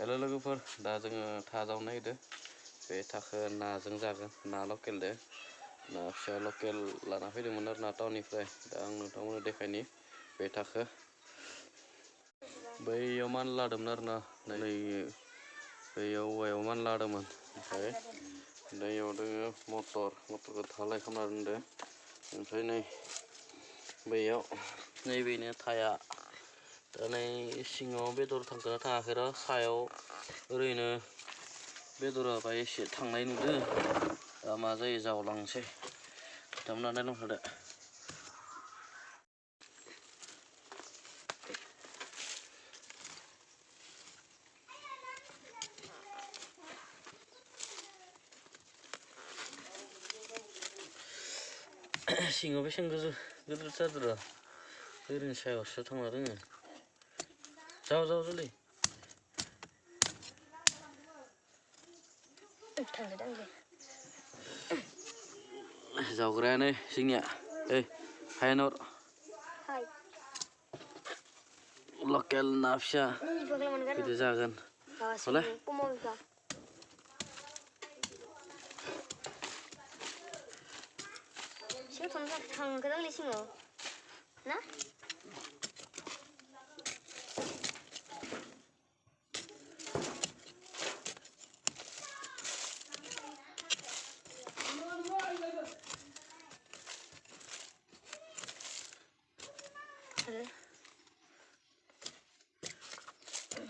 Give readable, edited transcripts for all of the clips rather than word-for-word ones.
हेल' लोगोफोर, दा जोङो था जावनो नागिरदों। बे थाखो नाजों जागोन, ना लकेलदो। ना फिसा लकेल लाना फैदोंमोन आरो ना टाउननिफ्राय। दा आं नोंथांमोननो देखायनि बे थाखो। बैयाव मानलादोंमोन आरो ना, नै बैयाव औवायाव मानलादोंमोन। ओमफ्राय नैयाव दोङो मटरखौ धालाय खालामना दोनदों। ओमफ्राय नै बैयाव नैबेनो थाया। दा नै सिङाव बेदर थांगोना थाङाखै र', सायाव ओरैनो बेदरा बाय एसे थांनाय नुदों। दा मा जायो जावलांसै, नोंथांमोना नायलांखादो। सिङाव बेसेबां गिदिर जादों र', ओरैनो सायावसो थांना दोङो। जाव जल्दि। जावग्रायानो जोंनिया, हायेनर लकेल ना फिसा बिदि जागोन। हले थांगोन सिङाव ना?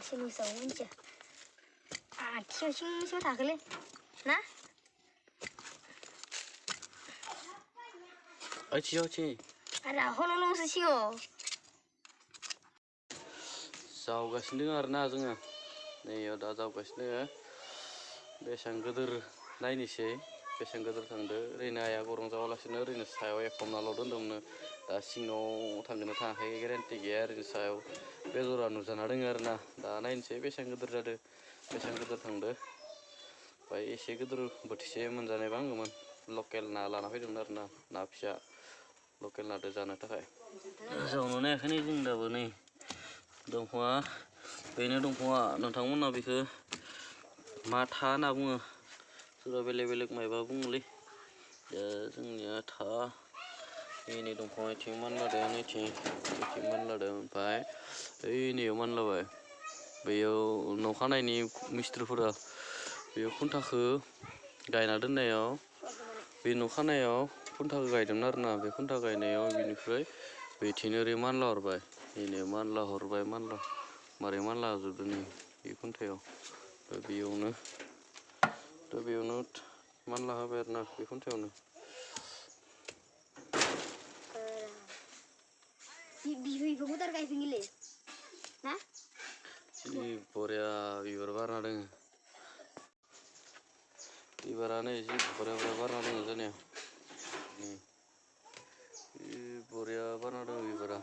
Sini sawo aja. Sing takle, na? Oci. Ada hololong sesiyo. जावगासिनो दङ आरो ना जोङो। नैयाव दा जावगासिनो दङ। बेसेबां गिदिर नायनोसै, बेसेबां गिदिर थांदो। ओरैनो आइया गरं जावालासिनो ओरैनो सायाव एफबनाल' दोन्दोंमोन। दा सिङाव थांगोन ना थाङाखै गेरेन्टि गैया। ओरैनो सायाव बेदरा नुजाना दङ आरो ना। दा नायनोसै बेसेबां गिदिर जादों, बेसेबां गिदिर थांदो। ओमफ्राय एसे गिदिर बोथिसे मोनजानायबा हामगौमोन। लकेल ना लाना फैदोंमोन आरो ना फिसा लकेल नादो जानो थाखाय। जावनो नायाखै जों दाबो नै दंफाङा, बेनो दंफाङा। नोंथांमोना बेखौ मा था होनना बुङो? सोरबा बेलेग मायबा बुङोलै। जोंनिया था। नै दंफाङा इथिं मानलादों, नैथिं मानलादों। ओमफ्राय ओइ नैयाव मानलाबाय। बैयाव न' खानायनि मिस्थ्रिफोरा बेयाव खुन्थाखो गायना दोननायाव, बे न' खानायाव खुन्थाखो गायदोंमोन आरो ना। बे खुन्था गायनायाव बेनिफ्राय बेथिंनो ओरै मानला हरबाय। बेनो मानला हरबाय, मारै मानला होजोबदों नै बे खुन्थायाव। बेयावनो मानला होबाय आरो ना बे खुन्थायावनो। जि बरिया बिबार बारना दोङो। बिबारानो जि बरिया बारना दोङो जोंनिया। जि बरिया बारना दङ बिबारा।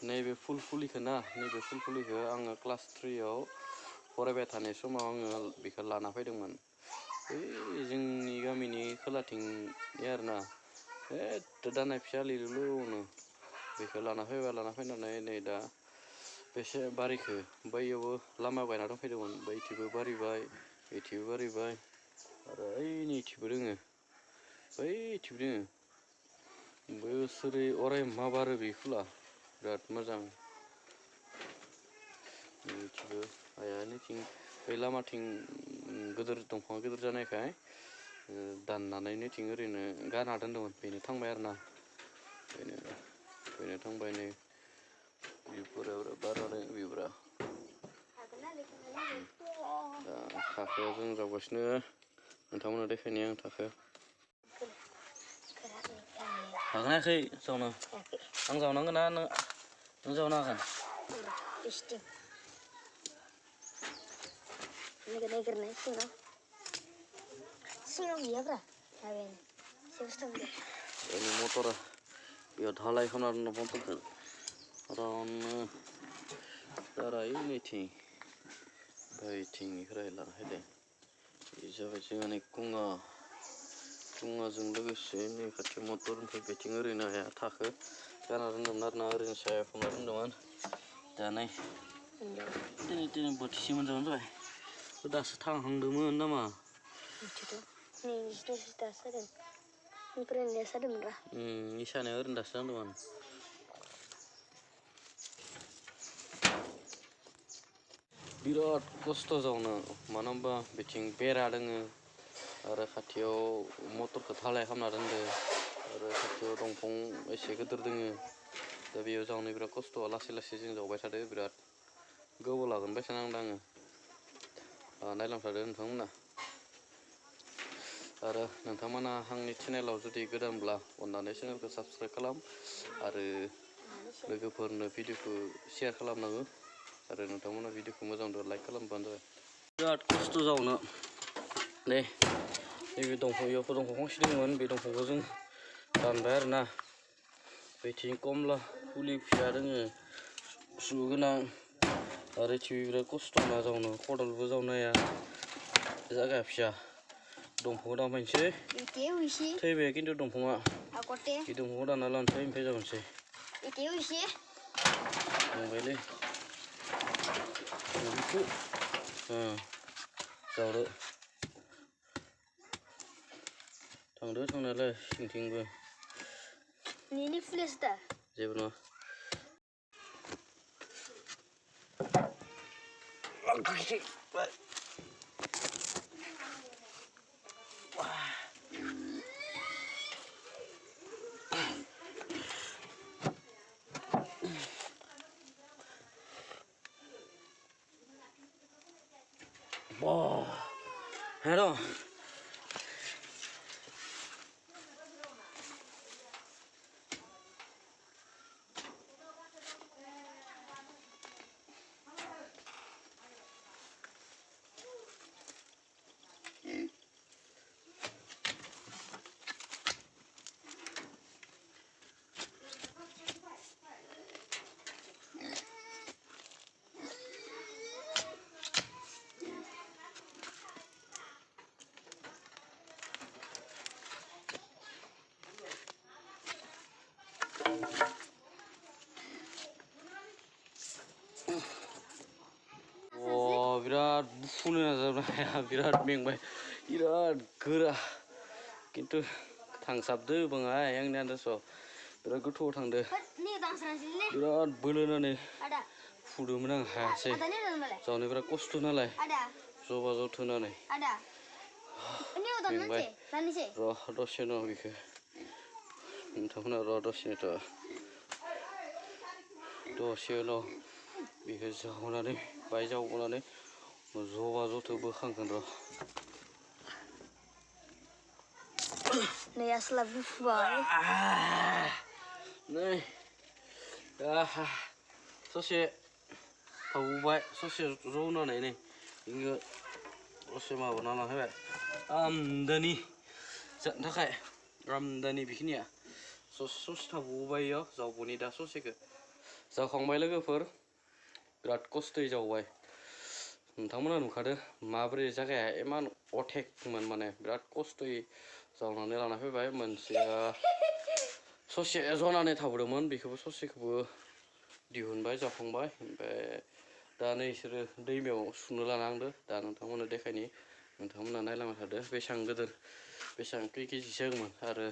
नैबे फुलफुलिखौ आङो क्लास 3आव फरायबाय थानाय समाव आङो बेखौ लाना फैदोंमोन। बै जोंनि गामिनि खोलाथिंनि आरो ना। एथ' दानाय फिसा लिलुलुनो। बेखौ लाना फैनानै नै दा बेसे बारिखो बैयावबो लामायाव गायना दोनफैदोंमोन। बैथिंबो बारिबाय, बेथिंबो बारिबाय आरो ओइ नैथिंबो दोङो। बैथिंबो दोङो। बोसोरै अरायमा बारो बे फुला, बिराद मोजां। नैथिंबो आइया नैथिं बै लामाथिं गिदिर दंफाङा गिदिर जानायखाय दाननानै नैथिं ओरैनो गारना दोन्दोंमोन। बेनो थांबाय आरो ना। बेनो थांबाय नै बिबारा बारना दोङो बिबारा। दा थाखोआव जों जावगासिनो। नोंथांमोननो देखायनि आं थाखो। हागोन ना हायाखै जावनो? आं जावनांगोन ना नों जावनो हागोन? सिङाव गैयाब्रा ini motor ya dhalai खालामना दोनदों मटरखौ आरामनो दारा नैथिं बैथिंनिफ्राय लाना फैदों। बे जाबाय जोंहानि कुङाजों लोगोसे नै खाथियाव मटर, ओमफ्राय बेथिं ओरैनो हाया थाखो गारना दोन्दोंमोन आरो ना। ओरैनो साया खालामना दोन्दोंमोन। दा नै दिनै बोथिसे मोनजाबानो जाबाय दासो थांहांदोंमोन नामा इसानाया ओरैनो दासो नांदोंमोन बिराद खस्थ' जावनो मानो होनबा बिथिं बेरा दोङो आरो खाथियाव मटरखौ धालाय खालामना दोनदो आरो खाथियाव दंफां एसे गिदिर दोङो दा बेयाव जावनो बिराद खस्थ' लासै लासै जों जावबाय थादो बिराद गोबाव लागोन बायसा नांदों आङो नायलांखादो नोंथांमोना आरो नोंथांमोना आंनि चेनेलाव जुदि गोदानब्ला अननानै चेनेलखौ साबस्क्राइब खालाम आरो लोगोफोरनो भिडिअखौ शेयार खालामनांगौ आरो नोंथांमोना भिडिअखौ मोजां मोनदों लाइक खालामबानो जाबाय बिराद खस्थ' जावनो दे नैबे दंफां बेयावबो दंफां फांसे दंमोन बे दंफांखौ जों दानबाय आरोना बेथिं कमला फुलि फिसा दोङो सु गोनां आरो इथिं बिराद खस्थ' ना जावनो खदालबो जावनो हाया जायगाया फिसा दंफांखौ दानफायनोसै थैबाय खिन्थु दंफाङा बे दंफांखौ दानना लानोसै ओमफ्राय जावनोसै मोनबायलै बेखौ जावदो थांदो थांनायालाय सिंथिंबो जेबो नङा Hello. बिराद फुनो नाजाबाय बिराद मेंबाय बिराद गोरा खिन्थु थांसाबदो बाङाय आंनि आन्दासाव बिराद गोथौआव थांदो बिराद बोलो होनानै फुदोंमोन आं हायासै जावनो बिराद खस्थ' नालाय जबा जथ होनानै मेंबाय र' दसे उनाव बेखौ नोंथांमोना र' दसे उनाव बेखौ जावनानै बाय जावनानै जबा जथ बोखांगोन र' नै आस्लाबो फुबाय नै ससे थावबाय ससे जौनानै नै इङो दसे माबाना लाफैबाय आमदानि जानो थाखाय आमदानि बेखिनिया ससे थाबावबाय इयाव जावबोनि दा ससेखौ जावखांबाय लोगोफोर बिराद खस्थ'यै जावबाय नोंथांमोना नुखादो माबोरै जागाया इमान अथेकमोन माने बिराद खस्थ'यै जावनानै लाना फैबाय मोनसेया ससे जनानै थाबोदोंमोन बेखौबो ससेखौबो दिहुनबाय जावखांबाय ओमफ्राय दा नै बिसोरो दैमायाव सुनो लानांदो दा नोंथांमोननो देखायनि नोंथांमोना नायलांबाय थादो बेसेबां गिदिर बेसेबां खै केजिसो जागौमोन आरो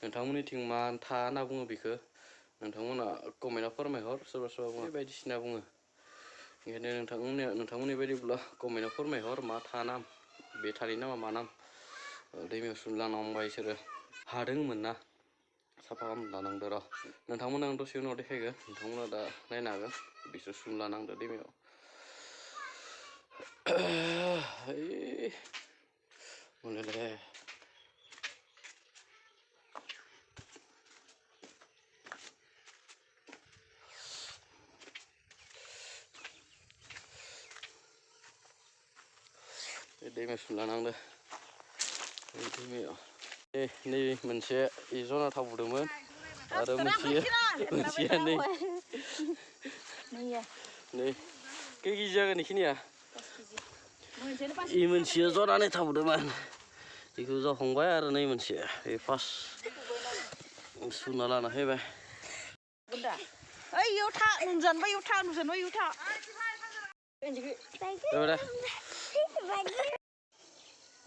नोंथांमोननिथिं मा था होनना बुङो बेखौ नोंथांमोना कमेन्टआव फोरमायहर सोरबा सोरबा बुङो बायदिसिना बुङो ओंखायनो नोंथांमोननि बायदिब्ला कमेन्टआव फोरमायहर मा था नाम बे थानि नामा मा नाम दैमायाव सुनो लानांबाय बिसोरो हादोंमोन ना साफा खालामना लानांदो र' नोंथांमोना आं दसे उनाव देखायगोन नोंथांमोना दा नायनो हागोन बिसोर सुनो लानांदो दैमायाव मोनोले दैमायाव सुनो लानांदो दैमायाव नै मोनसे जना थाबोदोंमोन आरो मोनसेया नै खै केजि जागोन बेखिनिया इ मोनसेया जनानै थाबोदोंमोन बेखौ जावखांबाय आरो नै मोनसे बे फार्स्ट सुना लाना फैबाय ओइ इयाव था नुजानबाय इयाव था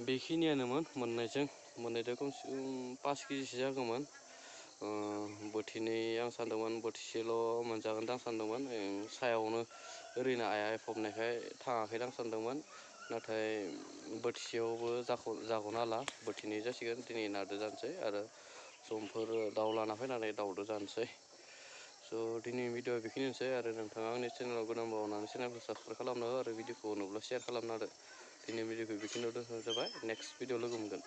बेखिनियानोमोन मोननायजों खमसे खम 5 केजिसो जागौमोन। बोथिनै आं सानदोंमोन बोथिसेल' मोनजागोन आं सानदोंमोन सायावनो ओरैनो आइया एफबनायखाय थाङाखैदां सानदोंमोन नाथाय बोथिसेयावबो जाग'नो हाला बोथिनै जासिगोन दिनै नादो जानोसै आरो समफोर दाउ लाना फैनानै दाउदो जानोसै। स' दिनै भिडिअ'आ बेखिनियानोसै आरो नोंथाङा आंनि चेनेलाव गोदानबा अननानै चेनेलखौ साबसक्राइब खालामना हो आरो भिडिअ'खौ नुब्ला शेयार खालामना होदो। दिनै भिडिअ'खौ बेखिनियाव दोनथ'नाय जाबाय नेक्स्ट भिडिअ लोगो मोनगोन।